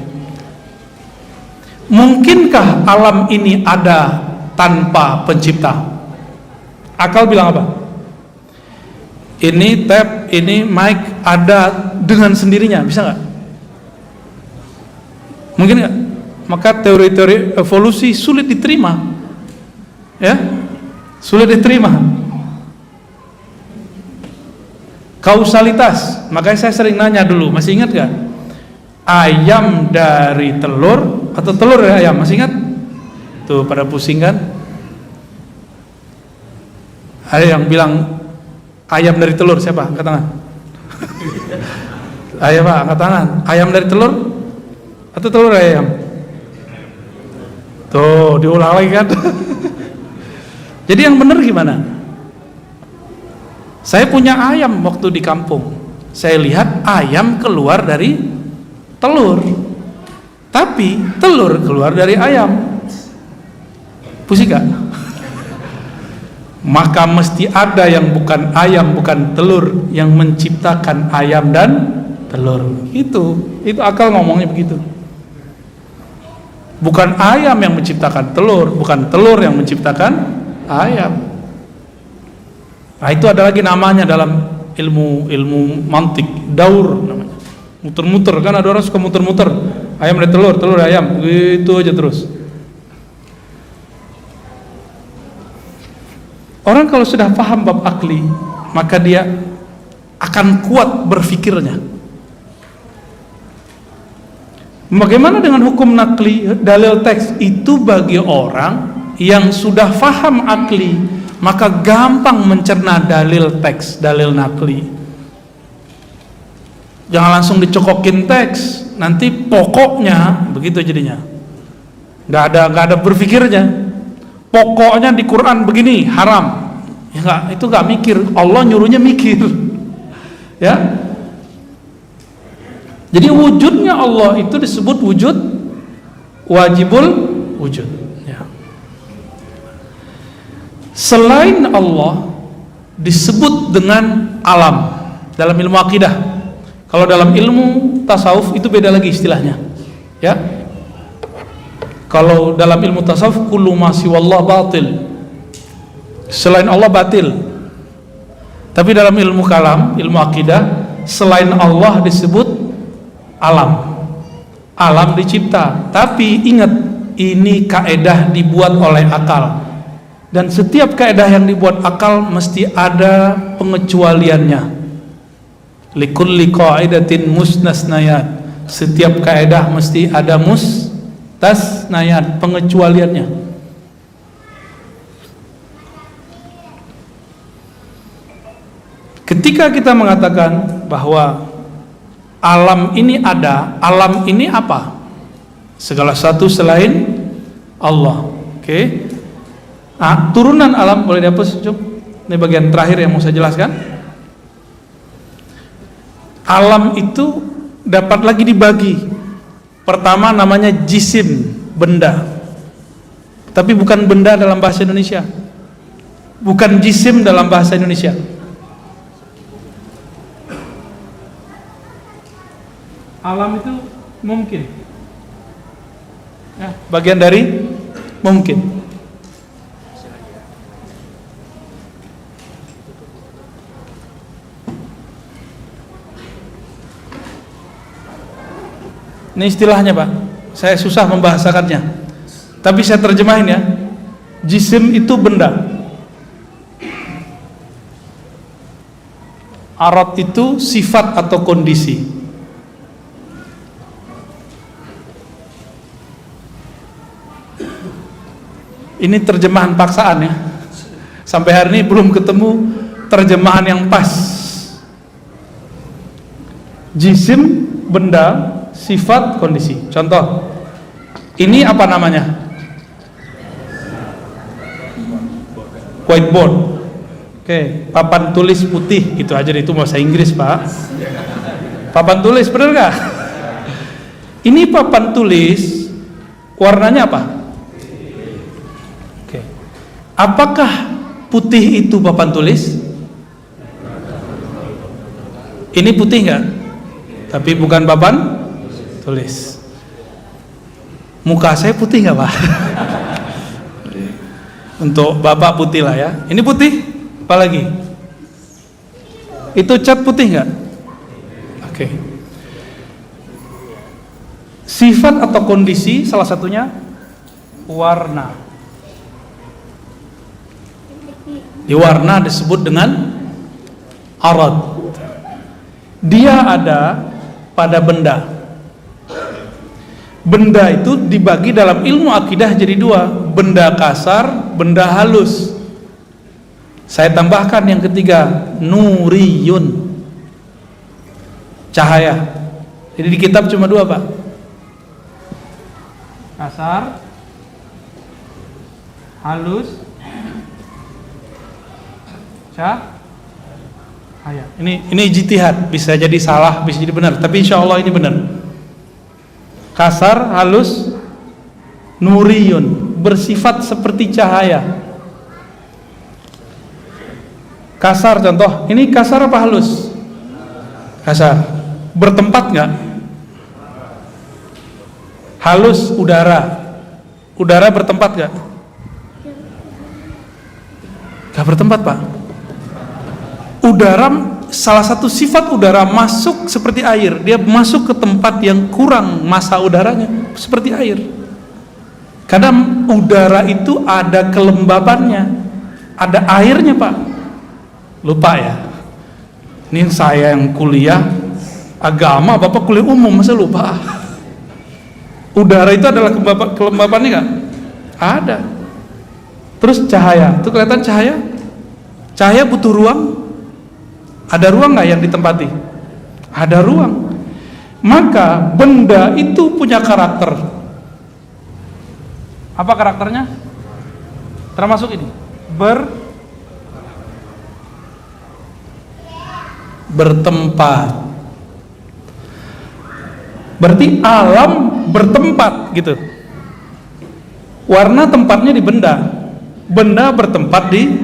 Mungkinkah alam ini ada tanpa pencipta? Akal bilang apa? Ini tab, ini mic ada dengan sendirinya, bisa nggak? Mungkin nggak? Maka teori-teori evolusi sulit diterima, ya, sulit diterima. Kausalitas, makanya saya sering nanya dulu, masih ingat nggak? Ayam dari telur atau telur dari ayam, masih ingat? Tuh pada pusing kan? Ada yang bilang ayam dari telur, siapa? Angkat tangan. Ayo Pak, angkat tangan. Ayam dari telur atau telur dari ayam? Tuh, diulang lagi kan? Jadi yang benar gimana? Saya punya ayam waktu di kampung. Saya lihat ayam keluar dari telur, tapi telur keluar dari ayam. Pusing gak? Maka mesti ada yang bukan ayam, bukan telur, yang menciptakan ayam dan telur. Itu akal ngomongnya begitu. Bukan ayam yang menciptakan telur, bukan telur yang menciptakan ayam. Nah, itu ada lagi namanya dalam ilmu mantik, daur namanya. Muter-muter, kan ada orang suka muter-muter. Ayam dari telur, telur dari ayam, gitu aja terus. Orang kalau sudah paham bab akli, maka dia akan kuat berfikirnya. Bagaimana dengan hukum nakli, dalil teks? Itu bagi orang yang sudah paham akli, maka gampang mencerna dalil teks, dalil nakli. Jangan langsung dicokokin teks, nanti pokoknya begitu jadinya. Nggak ada berfikirnya. Pokoknya di Quran begini, haram. Ya enggak, itu enggak mikir. Allah nyuruhnya mikir. Ya. Jadi wujudnya Allah itu disebut wujud wajibul wujud, ya. Selain Allah disebut dengan alam dalam ilmu akidah. Kalau dalam ilmu tasawuf itu beda lagi istilahnya. Ya. Kalau dalam ilmu tasawuf kullu ma siwallah batil, selain Allah batil. Tapi dalam ilmu kalam, ilmu akidah, selain Allah disebut alam. Alam dicipta. Tapi ingat, ini kaedah dibuat oleh akal. Dan setiap kaedah yang dibuat akal mesti ada pengecualiannya. Likulli qaidatin musnasnayat. Setiap kaedah mesti ada tasnayat, pengecualiannya. Ketika kita mengatakan bahwa alam ini ada, alam ini apa? Segala satu selain Allah. Oke. Nah, turunan alam boleh dihapus, Cuk. Ini bagian terakhir yang mau saya jelaskan. Alam itu dapat lagi dibagi. Pertama namanya jisim, benda. Tapi bukan benda dalam bahasa Indonesia. Bukan jisim dalam bahasa Indonesia. Alam itu mungkin. Ya, bagian dari mungkin. Ini istilahnya Pak, saya susah membahasakannya, tapi saya terjemahin ya. Jisim itu benda, arad itu sifat atau kondisi. Ini terjemahan paksaan ya. Sampai hari ini belum ketemu terjemahan yang pas. Jisim benda, sifat, kondisi. Contoh, ini apa namanya? Whiteboard. Oke, papan tulis putih, itu aja, itu bahasa Inggris, Pak. Papan tulis, bener nggak? Ini papan tulis, warnanya apa? Oke. Apakah putih itu papan tulis? Ini putih nggak? Tapi bukan papan tulis. Muka saya putih nggak, Pak? Untuk Bapak putih lah ya. Ini putih, apalagi? Itu cat putih nggak? Oke. Sifat atau kondisi salah satunya warna. Di warna disebut dengan arad. Dia ada pada benda. Benda itu dibagi dalam ilmu akidah jadi dua, benda kasar, benda halus. Saya tambahkan yang ketiga, nuriyun, cahaya. Jadi di kitab cuma dua, Pak. Kasar, halus, cahaya. Ini ijtihad, bisa jadi salah, bisa jadi benar, tapi insya Allah ini benar. Kasar, halus, nuriyun, bersifat seperti cahaya. Kasar contoh, ini kasar apa halus? Kasar. Bertempat nggak? Halus, udara. Udara bertempat nggak? Nggak bertempat, Pak. Udara, salah satu sifat udara masuk seperti air. Dia masuk ke tempat yang kurang massa udaranya, seperti air. Kadang udara itu ada kelembabannya, ada airnya, Pak. Lupa ya. Ini saya yang kuliah agama, Bapak kuliah umum, masa lupa? Udara itu adalah kelembabannya nggak? Ada. Terus cahaya, itu kelihatan cahaya? Cahaya butuh ruang. Ada ruang nggak yang ditempati? Ada ruang. Maka benda itu punya karakter. Apa karakternya? Termasuk ini, bertempat. Berarti alam bertempat gitu. Warna tempatnya di benda, benda bertempat di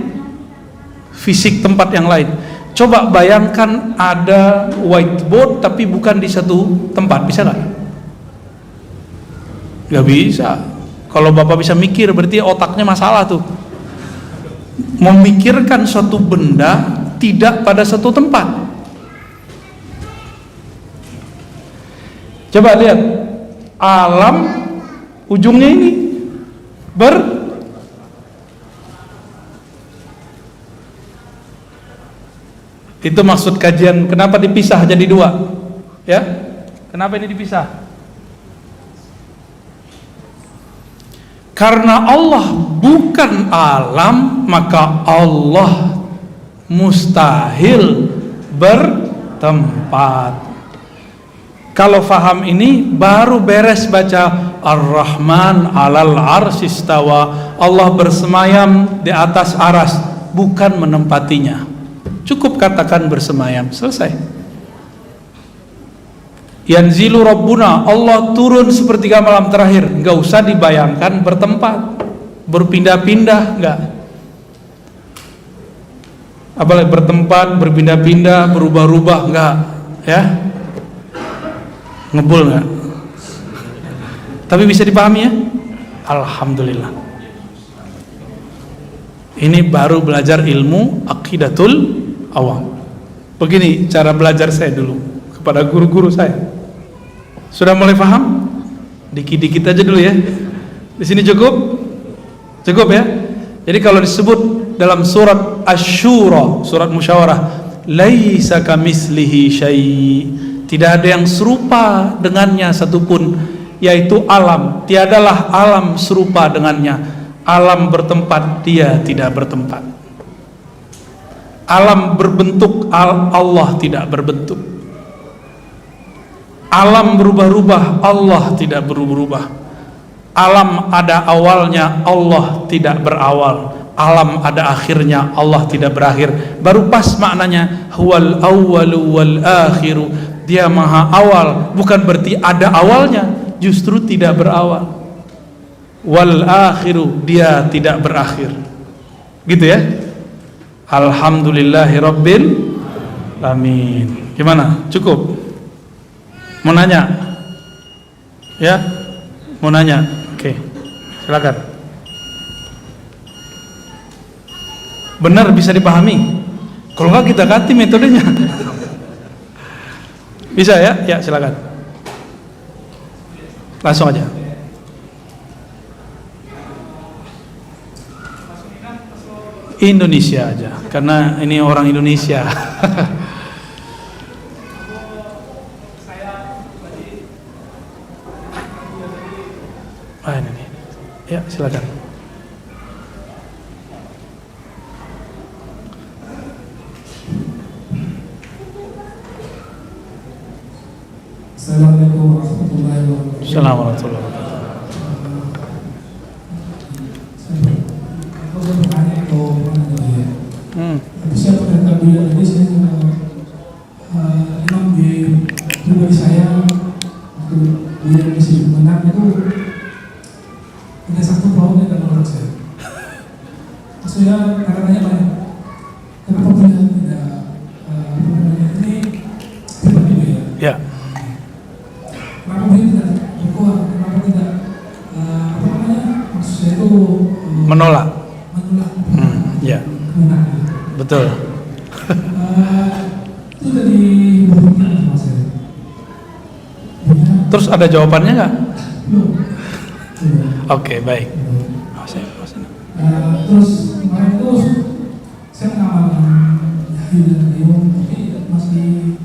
fisik tempat yang lain. Coba bayangkan ada whiteboard tapi bukan di satu tempat, bisa nggak? Nggak bisa. Kalau Bapak bisa mikir, berarti otaknya masalah tuh. Memikirkan suatu benda tidak pada satu tempat. Coba lihat, alam ujungnya ini itu maksud kajian kenapa dipisah jadi dua, ya? Kenapa ini dipisah? Karena Allah bukan alam, maka Allah mustahil bertempat. Kalau faham ini baru beres baca Ar-Rahman 'alal 'arsy istawa. Allah bersemayam di atas aras, bukan menempatinya. Cukup katakan bersemayam, selesai. Yanzilu Rabbuna, Allah turun sepertiga malam terakhir. Enggak usah dibayangkan bertempat, berpindah-pindah, enggak. Apalagi bertempat, berpindah-pindah, berubah-ubah, enggak, ya. Ngebul enggak? Tapi bisa dipahami ya? Alhamdulillah. Ini baru belajar ilmu aqidatul awam. Begini cara belajar saya dulu kepada guru-guru saya. Sudah mulai paham? Dikit-dikit aja dulu ya. Di sini cukup? Cukup ya? Jadi kalau disebut dalam surat Asy-Syura, surat musyawarah, laisa kamislihi syai', tidak ada yang serupa dengannya satupun, yaitu alam. Tiadalah alam serupa dengannya. Alam bertempat, dia tidak bertempat. Alam berbentuk, Allah tidak berbentuk. Alam berubah-ubah, Allah tidak berubah-ubah. Alam ada awalnya, Allah tidak berawal. Alam ada akhirnya, Allah tidak berakhir. Baru pas maknanya, huwal awwalu wal akhiru. Dia maha awal, bukan berarti ada awalnya, justru tidak berawal. Wal akhiru, dia tidak berakhir. Gitu ya. Alhamdulillahi rabbil alamin. Gimana? Cukup? Mau nanya? Ya? Mau nanya? Oke. Silakan. Benar bisa dipahami? Kalau enggak kita ganti metodenya. Bisa ya? Ya, silakan. Langsung aja. Indonesia aja, karena ini orang Indonesia. Ah, ini nih. Ya, silakan. Assalamualaikum warahmatullahi wabarakatuh. Assalamualaikum warahmatullahi wabarakatuh. Aku bertanya atau ya. Siapa dan Abu ini saya imam di pribadi saya waktu dia masih menang itu ada satu tahun yang menurut saya. Maksudnya katanya banyak. Kenapa beliau tidak ini tiba-tiba ya? Ya. Kenapa beliau tidak berkuat? Kenapa tidak apa namanya? Maksudnya itu Menolak. Ya. Kemenangan. Betul. Itu dari berpikir sama saya. Terus ada jawabannya nggak? Belum. Oke, baik. Terus kemarin itu saya mengamalkan Yahya dan Ayub, tapi masih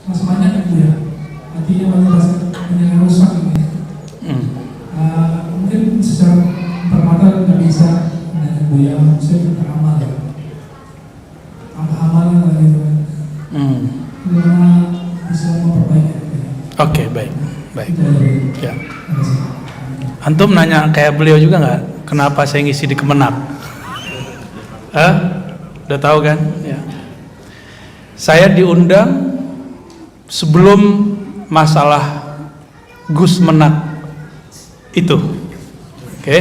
masih banyak itu ya. Artinya banyak yang rusak ini. Mungkin secara permata nggak bisa dengan Buya, saya beramal ya. Amalan lah gitu kan. Gimana bisa memperbaiki itu ya. Oke, baik. Baik. Itu dari Ya. Antum nanya kayak beliau juga nggak? Kenapa saya ngisi di Kemenang? Udah tahu kan? Ya. Saya diundang sebelum masalah Gus Menak itu. Oke.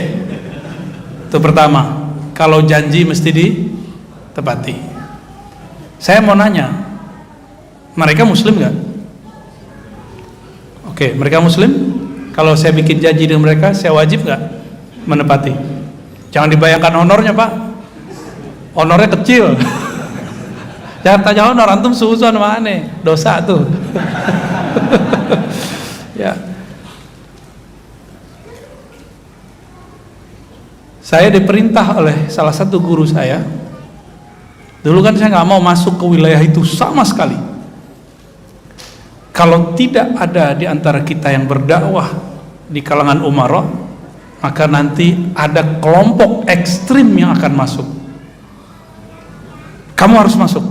Itu pertama. Kalau janji mesti ditepati. Saya mau nanya, mereka Muslim nggak? Oke, mereka Muslim? Kalau saya bikin janji dengan mereka, saya wajib nggak menepati? Jangan dibayangkan honornya, Pak. Honornya kecil. Jangan tanya honor, antum suuzon mana? Dosa tuh. Ya. Saya diperintah oleh salah satu guru saya. Dulu kan saya nggak mau masuk ke wilayah itu sama sekali. Kalau tidak ada di antara kita yang berdakwah di kalangan umara, maka nanti ada kelompok ekstrim yang akan masuk. Kamu harus masuk.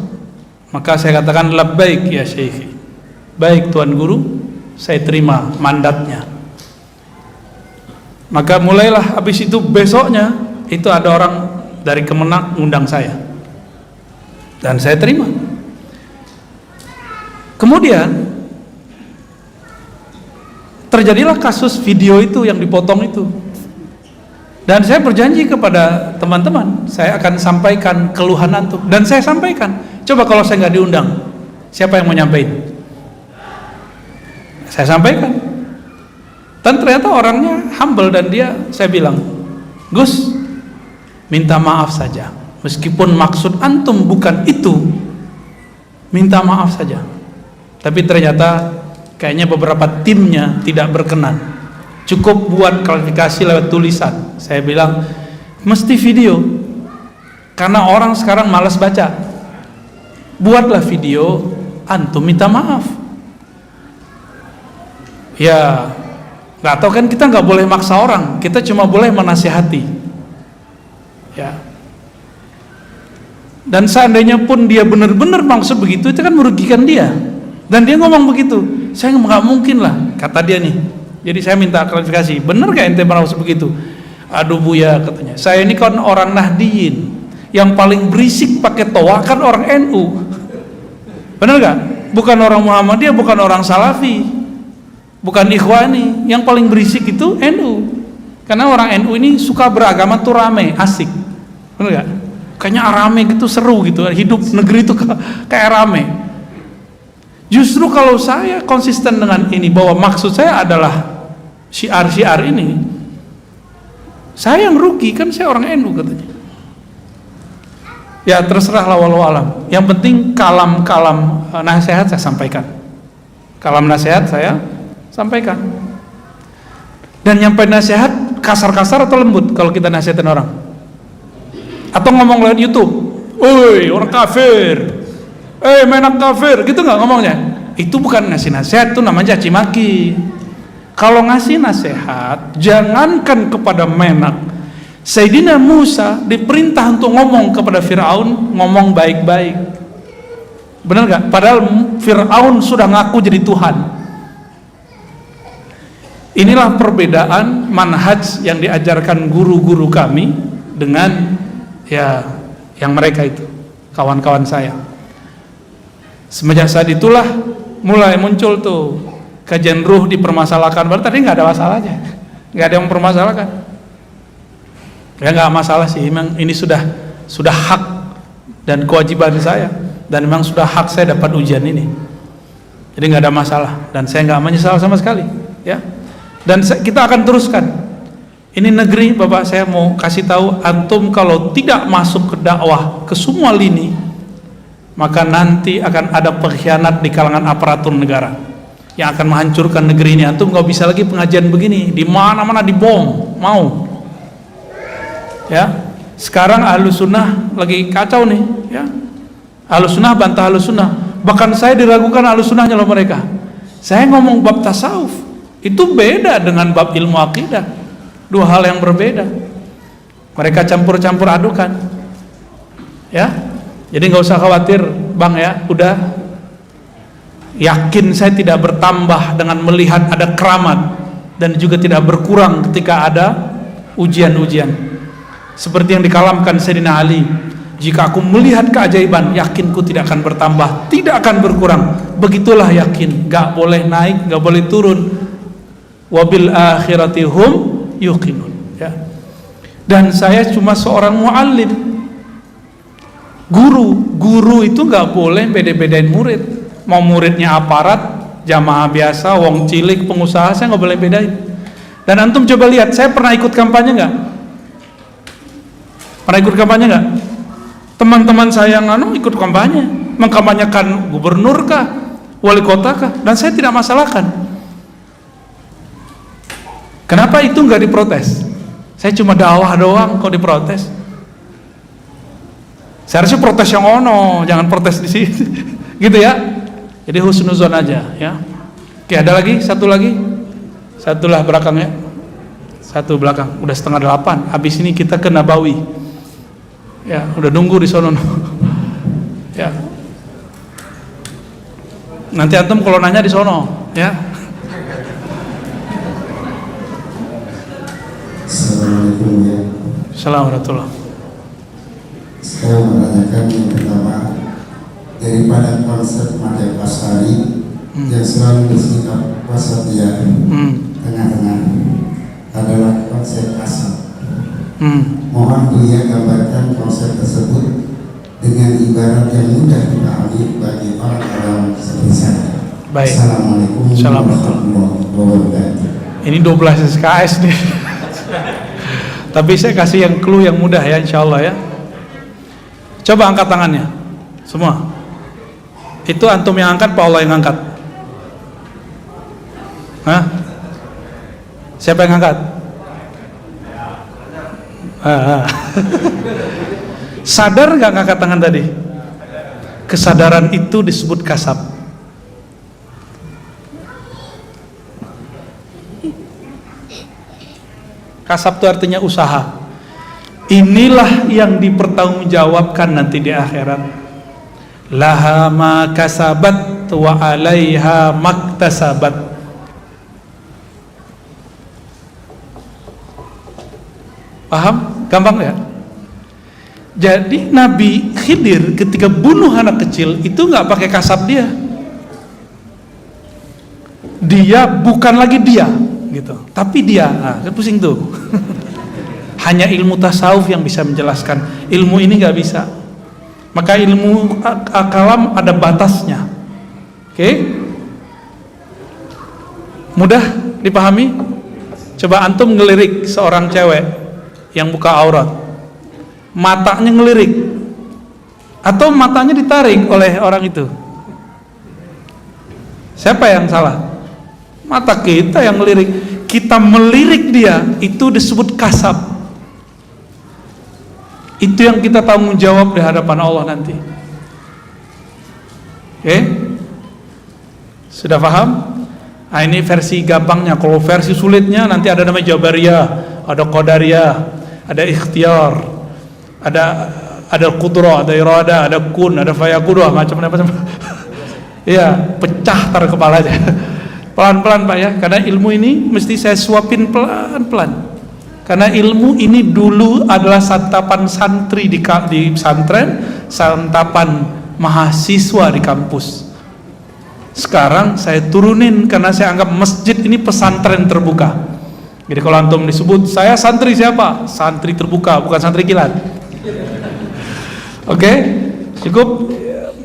Maka saya katakan labbaik ya syekhi. Baik Tuan Guru, saya terima mandatnya. Maka mulailah habis itu besoknya itu ada orang dari Kemenak ngundang saya. Dan saya terima. Kemudian terjadilah kasus video itu yang dipotong itu. Dan saya berjanji kepada teman-teman, saya akan sampaikan keluhan antum. Dan saya sampaikan. Coba kalau saya nggak diundang, siapa yang mau nyampein? Saya sampaikan. Dan ternyata orangnya humble dan saya bilang, Gus, minta maaf saja. Meskipun maksud antum bukan itu, minta maaf saja. Tapi ternyata kayaknya beberapa timnya tidak berkenan. Cukup buat klarifikasi lewat tulisan. Saya bilang, mesti video. Karena orang sekarang malas baca. Buatlah video, antum minta maaf. Ya, nggak tahu kan, kita nggak boleh maksa orang. Kita cuma boleh menasihati. Ya. Dan seandainya pun dia benar-benar maksud begitu, itu kan merugikan dia. Dan dia ngomong begitu, saya nggak mungkin lah, kata dia nih. Jadi saya minta klarifikasi, benar gak ente maksud begitu? Aduh Buya, katanya, saya ini kan orang Nahdiyin, yang paling berisik pakai toa kan orang NU. Benar gak? Bukan orang Muhammadiyah, bukan orang Salafi, bukan Ikhwani. Yang paling berisik itu NU. Karena orang NU ini suka beragama tuh rame, asik. Benar gak? Kayaknya rame gitu, seru gitu, hidup negeri itu kayak rame. Justru kalau saya konsisten dengan ini, bahwa maksud saya adalah syiar-syiar ini, saya yang rugi, kan saya orang NU katanya. Ya terserahlah, walau alam. Yang penting kalam-kalam nasihat saya sampaikan. Kalam nasihat saya sampaikan. Dan nyampe nasihat kasar-kasar atau lembut kalau kita nasihatin orang? Atau ngomong lewat YouTube, "Oi, orang kafir. Menak kafir," gitu nggak ngomongnya? Itu bukan ngasih nasihat, itu namanya caci maki. Kalau ngasih nasihat, jangankan kepada Menak, Sayyidina Musa diperintah untuk ngomong kepada Fir'aun, ngomong baik-baik. Benar gak? Padahal Fir'aun sudah ngaku jadi Tuhan. Inilah perbedaan manhaj yang diajarkan guru-guru kami dengan ya yang mereka itu, kawan-kawan saya. Semenjak saat itulah mulai muncul tuh kajian ruh dipermasalahkan. Baru tadi nggak ada masalahnya, nggak ada yang mempermasalahkan. Ya nggak masalah sih, memang ini sudah hak dan kewajiban saya, dan memang sudah hak saya dapat ujian ini. Jadi nggak ada masalah, dan saya nggak menyesal sama sekali, ya. Dan kita akan teruskan. Ini negeri, Bapak, saya mau kasih tahu antum, kalau tidak masuk ke dakwah ke semua lini, maka nanti akan ada pengkhianat di kalangan aparatur negara yang akan menghancurkan negeri ini. Antum nggak bisa lagi pengajian begini, di mana-mana dibom, mau. Ya, sekarang Ahlus Sunnah lagi kacau nih, ya. Ahlus Sunnah bantah Ahlus Sunnah, bahkan saya diragukan Ahlus Sunnahnya loh mereka. Saya ngomong bab tasawuf, itu beda dengan bab ilmu akidah, dua hal yang berbeda. Mereka campur-campur adukan, ya. Jadi nggak usah khawatir, Bang, ya. Udah yakin saya tidak bertambah dengan melihat ada keramat, dan juga tidak berkurang ketika ada ujian-ujian. Seperti yang dikalamkan Sayyidina Ali, jika aku melihat keajaiban, yakinku tidak akan bertambah, tidak akan berkurang. Begitulah yakin, gak boleh naik, gak boleh turun. Wabil akhirati hum yuqinun, ya. Dan saya cuma seorang muallim, guru itu gak boleh beda-bedain murid. Mau muridnya aparat, jamaah biasa, wong cilik, pengusaha, saya gak boleh bedain. Dan antum coba lihat, saya pernah ikut kampanye gak? Pernah ikut kampanye nggak? Teman-teman saya yang ikut kampanye, mengkampanyekan gubernur kah, wali kota kah, dan saya tidak masalahkan. Kenapa itu nggak diprotes? Saya cuma dakwah doang, kok diprotes? Saya harusnya protes yang ono, jangan protes di sini, gitu ya. Jadi husnuzon aja, ya. Oke, ada lagi, satu lah belakangnya, satu belakang, udah 7:30. Habis ini kita ke Nabawi. Ya, udah nunggu di sono. Ya. Nanti antum kalau nanya di sono, ya. Assalamualaikum ya. Assalamualaikum. Saya menanyakan yang pertama, daripada konsep Madhab Asy'ari yang selalu bersikap wasatiyah, tengah-tengah, adalah konsep asal. Mohon beliau gambarkan konsep tersebut dengan ibarat yang mudah dipahami bagi orang awam seperti saya. Baik. Assalamualaikum warahmatullahi wabarakatuh. Ini 12 SKS nih. Tapi saya kasih yang clue yang mudah ya, insyaallah ya. Coba angkat tangannya semua. Itu antum yang angkat, Pak Allah yang angkat? Hah? Siapa yang angkat? Sadar gak ngangkat tangan tadi? Kesadaran itu disebut kasab. Kasab itu artinya usaha. Inilah yang dipertanggungjawabkan nanti di akhirat. Laha ma kasabat wa 'alaiha maktasabat. Paham? Gampang ya? Jadi Nabi Khidir ketika bunuh anak kecil itu nggak pakai kasab dia. Dia bukan lagi dia gitu. Tapi dia, saya pusing tuh. Hanya ilmu tasawuf yang bisa menjelaskan. Ilmu ini nggak bisa. Maka ilmu kalam ada batasnya. Oke? Mudah dipahami? Coba antum ngelirik seorang cewek yang buka aurat. Matanya ngelirik atau matanya ditarik oleh orang itu. Siapa yang salah? Mata kita yang ngelirik. Kita melirik dia, itu disebut kasab. Itu yang kita tanggung jawab di hadapan Allah nanti. Oke? Sudah paham? Nah, ini versi gampangnya. Kalau versi sulitnya nanti ada namanya Jabariyah, ada Qadariyah, ada Ikhtiar, ada Qudrah, ada Irada, ada Kun, ada Fayaqun, macam-macam. Iya, pecah tar kepalanya. Pelan-pelan Pak ya, karena ilmu ini mesti saya suapin pelan-pelan. Karena ilmu ini dulu adalah santapan santri di pesantren, santapan mahasiswa di kampus. Sekarang saya turunin karena saya anggap masjid ini pesantren terbuka. Jadi kalau antum disebut saya santri siapa? Santri terbuka, bukan santri kilat. Oke, cukup.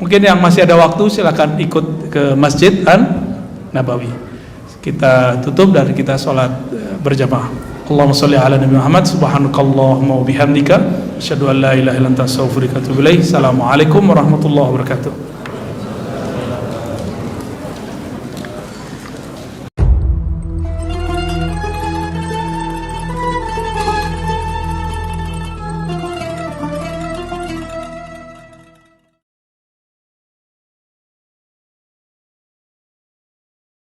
Mungkin yang masih ada waktu silakan ikut ke Masjid An-Nabawi. Kita tutup dan kita sholat berjamaah. Allahumma sholli ala Nabi Muhammad. Subhanakallahumma wa bihamdika asyhadu an la ilaha illa anta astaghfiruka wa atubu ilaik. Assalamualaikum warahmatullahi wabarakatuh.